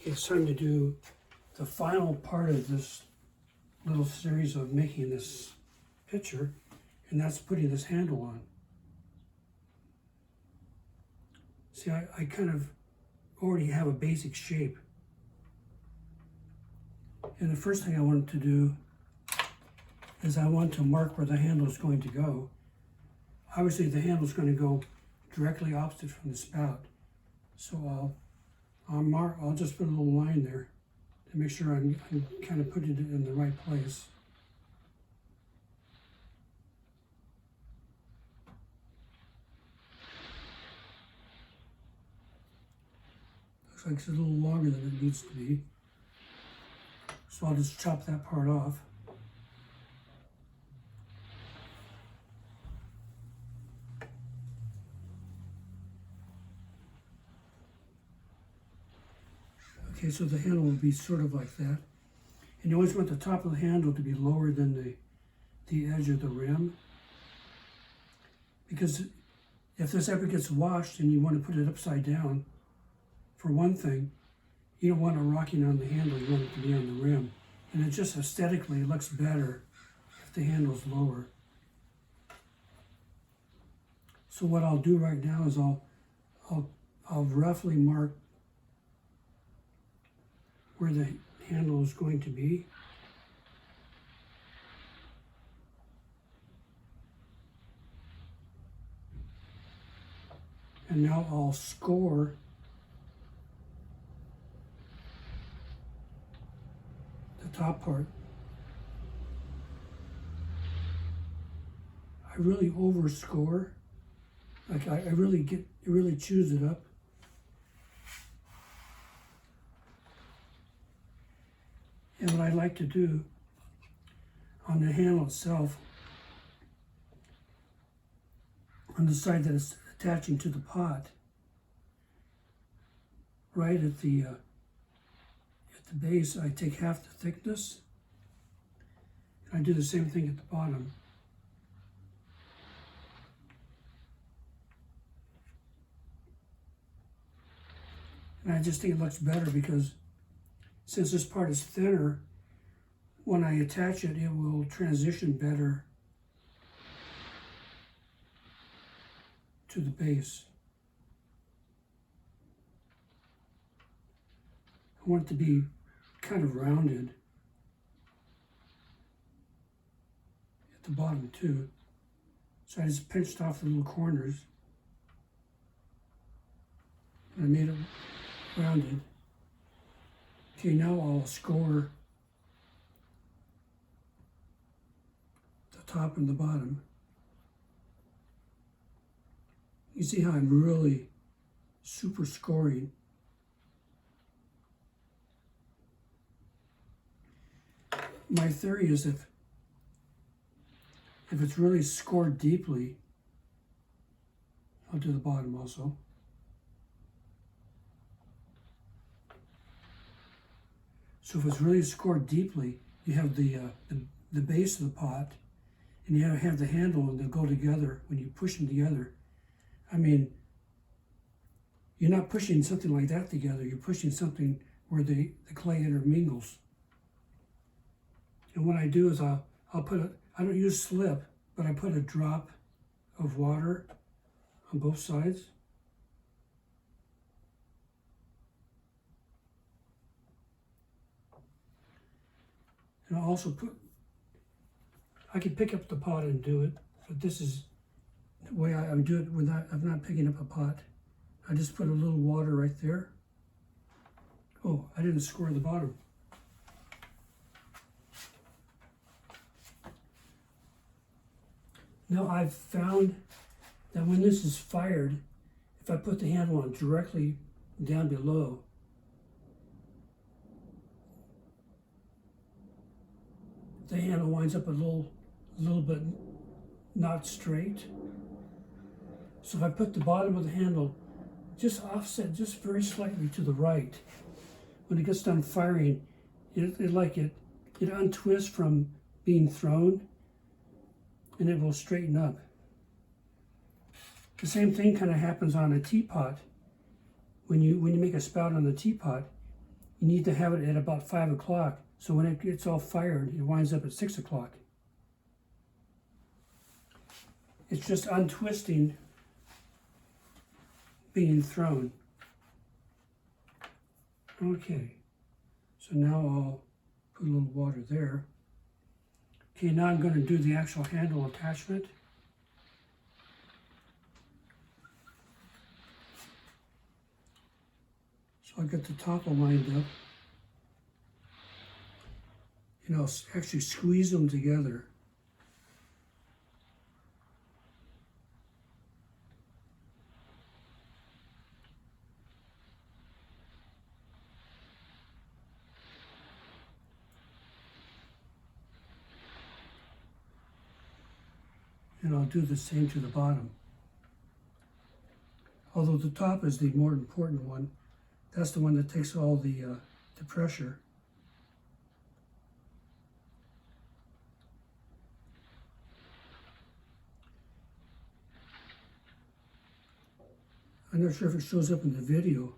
It's time to do the final part of this little series of making this picture, and that's putting this handle on. See, I kind of already have a basic shape. And the first thing I wanted to do is I want to mark where the handle is going to go. Obviously the handle is going to go directly opposite from the spout. So I'll just put a little line there to make sure I'm kind of putting it in the right place. Looks like it's a little longer than it needs to be. So I'll just chop that part off. Okay, so the handle will be sort of like that. And you always want the top of the handle to be lower than the edge of the rim. Because if this ever gets washed and you want to put it upside down, for one thing, you don't want it rocking on the handle, you want it to be on the rim. And it just aesthetically looks better if the handle's lower. So what I'll do right now is I'll roughly mark where the handle is going to be. And now I'll score the top part. I really overscore. Like I really choose it up. And what I like to do on the handle itself, on the side that is attaching to the pot, right at the base, I take half the thickness, and I do the same thing at the bottom. And I just think it looks better because since this part is thinner, when I attach it, it will transition better to the base. I want it to be kind of rounded at the bottom too. So I just pinched off the little corners and I made it rounded. Okay, now I'll score the top and the bottom. You see how I'm really super scoring. My theory is if it's really scored deeply, I'll do the bottom also. So if it's really scored deeply, you have the base of the pot, and you have the handle, and they'll go together when you push them together. I mean, you're not pushing something like that together. You're pushing something where the clay intermingles. And what I do is I don't use slip, but I put a drop of water on both sides. And I'll also I can pick up the pot and do it, but this is the way I do it without, I'm not picking up a pot. I just put a little water right there. Oh, I didn't score the bottom. Now I've found that when this is fired, if I put the handle on directly down below, the handle winds up a little bit not straight. So if I put the bottom of the handle just offset just very slightly to the right, when it gets done firing, it untwists from being thrown, and it will straighten up. The same thing kind of happens on a teapot. When you make a spout on the teapot, you need to have it at about 5 o'clock. So when it gets all fired, it winds up at 6 o'clock. It's just untwisting being thrown. Okay, so now I'll put a little water there. Okay, now I'm going to do the actual handle attachment. So I got the top lined up. And I'll actually squeeze them together. And I'll do the same to the bottom. Although the top is the more important one. That's the one that takes all the pressure. I'm not sure if it shows up in the video,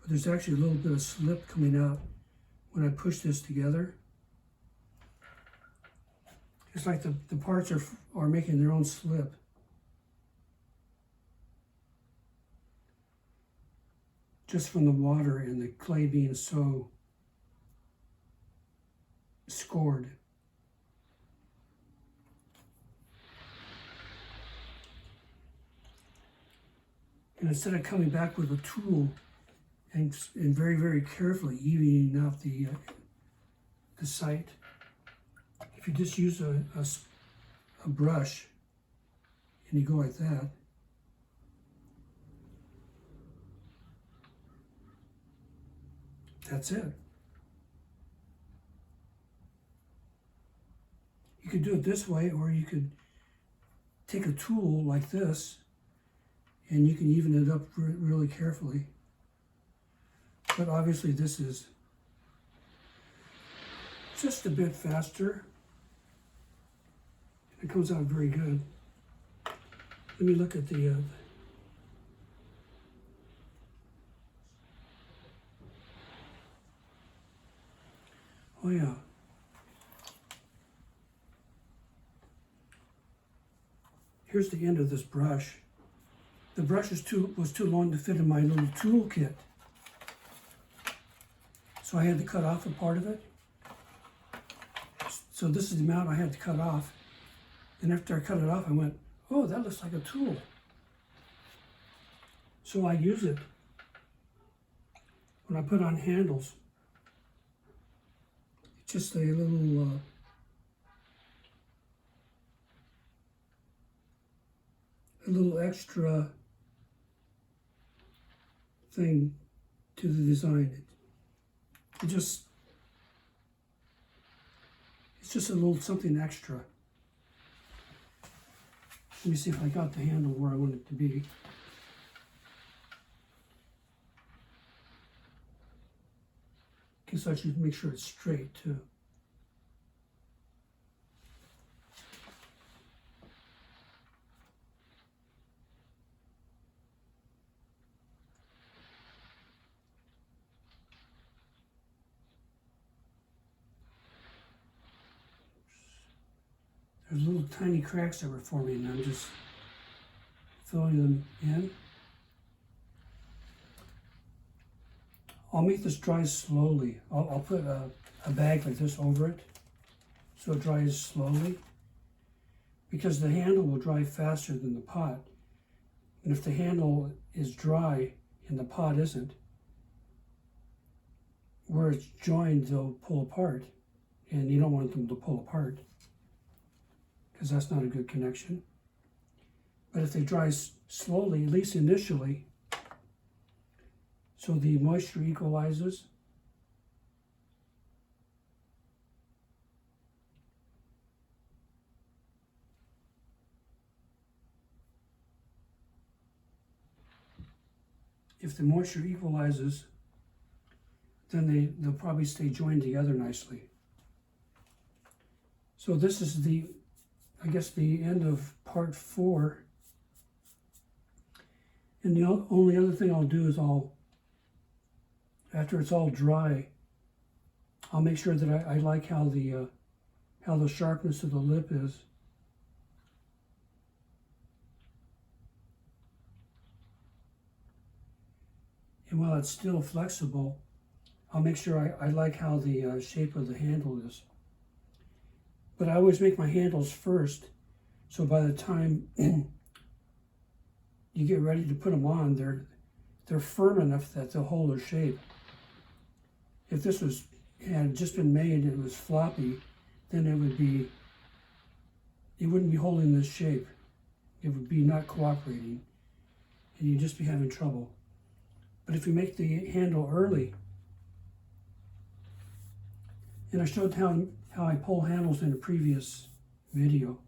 but there's actually a little bit of slip coming out when I push this together. It's like the parts are making their own slip. Just from the water and the clay being so scored. And instead of coming back with a tool and very, very carefully evening out the site, if you just use a brush and you go like that, that's it. You could do it this way, or you could take a tool like this and you can even it up really carefully. But obviously this is just a bit faster. It comes out very good. Let me look at the oh yeah. Here's the end of this brush. The brush was too long to fit in my little tool kit. So I had to cut off a part of it. So this is the amount I had to cut off. And after I cut it off, I went, oh, that looks like a tool. So I use it when I put on handles. It's just a little extra thing to the design. It's just a little something extra. Let me see if I got the handle where I want it to be. Guess I should make sure it's straight too. There's little tiny cracks that were forming, and I'm just filling them in. I'll make this dry slowly. I'll put a bag like this over it so it dries slowly, because the handle will dry faster than the pot. And if the handle is dry and the pot isn't, where it's joined, they'll pull apart, and you don't want them to pull apart, because that's not a good connection. But if they dry slowly, at least initially, so the moisture equalizes, if the moisture equalizes, then they'll probably stay joined together nicely. So this is I guess the end of part 4. And the only other thing I'll do is I'll after it's all dry, I'll make sure that I like how the sharpness of the lip is. And while it's still flexible, I'll make sure I like how the shape of the handle is. But I always make my handles first, so by the time you get ready to put them on, they're firm enough that they'll hold their shape. If this had just been made and it was floppy, then it wouldn't be holding this shape. It would be not cooperating, and you'd just be having trouble. But if you make the handle early, and I showed how I pull handles in a previous video.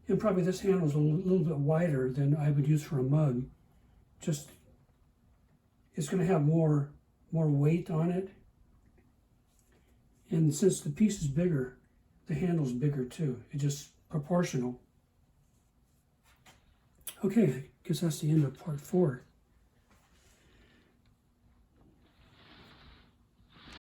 And probably this handle is a little bit wider than I would use for a mug. Just, it's going to have more weight on it. And since the piece is bigger, the handle's bigger too. It's just proportional. Okay, I guess that's the end of part 4.